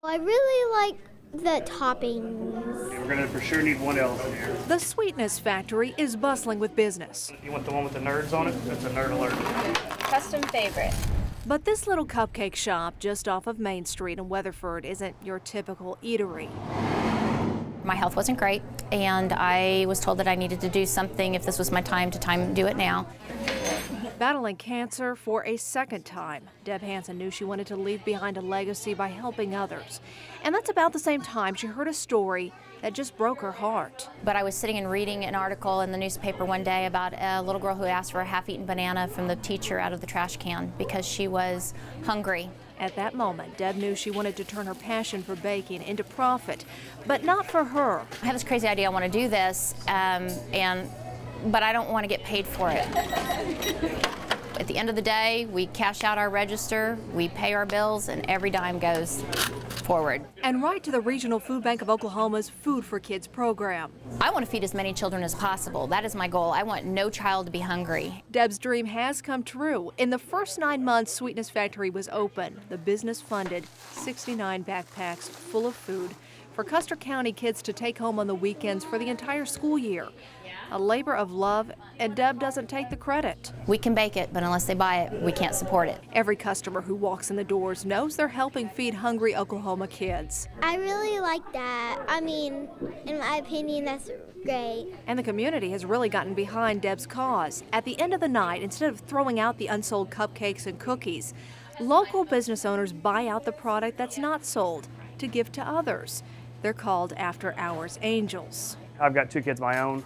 I really like the toppings. We're going to for sure need one else in here. The Sweetness Factory is bustling with business. You want the one with the nerds on it? That's a nerd alert. Custom favorite. But this little cupcake shop just off of Main Street in Weatherford isn't your typical eatery. My health wasn't great, and I was told that I needed to do something if this was my time to do it now. Battling cancer for a second time, Deb Hanson knew she wanted to leave behind a legacy by helping others. And that's about the same time she heard a story that just broke her heart. But I was sitting and reading an article in the newspaper one day about a little girl who asked for a half-eaten banana from the teacher out of the trash can because she was hungry. At that moment, Deb knew she wanted to turn her passion for baking into profit, but not for her. I have this crazy idea, I want to do this, but I don't want to get paid for it. At the end of the day, we cash out our register, we pay our bills, and every dime goes forward. And right to the Regional Food Bank of Oklahoma's Food for Kids program. I want to feed as many children as possible. That is my goal. I want no child to be hungry. Deb's dream has come true. In the first 9 months Sweetness Factory was open, the business funded 69 backpacks full of food for Custer County kids to take home on the weekends for the entire school year. A labor of love, and Deb doesn't take the credit. We can bake it, but unless they buy it, we can't support it. Every customer who walks in the doors knows they're helping feed hungry Oklahoma kids. I really like that. I mean, in my opinion, that's great. And the community has really gotten behind Deb's cause. At the end of the night, instead of throwing out the unsold cupcakes and cookies, local business owners buy out the product that's not sold to give to others. They're called after-hours angels. I've got 2 kids of my own,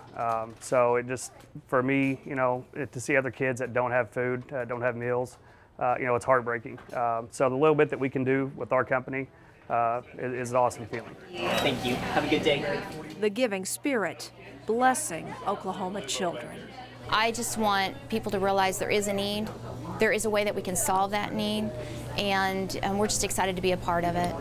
so it just, for me, you know, to see other kids that don't have food, don't have meals, you know, it's heartbreaking. So the little bit that we can do with our company is an awesome feeling. Thank you. Have a good day. The giving spirit, blessing Oklahoma children. I just want people to realize there is a need, there is a way that we can solve that need, and we're just excited to be a part of it.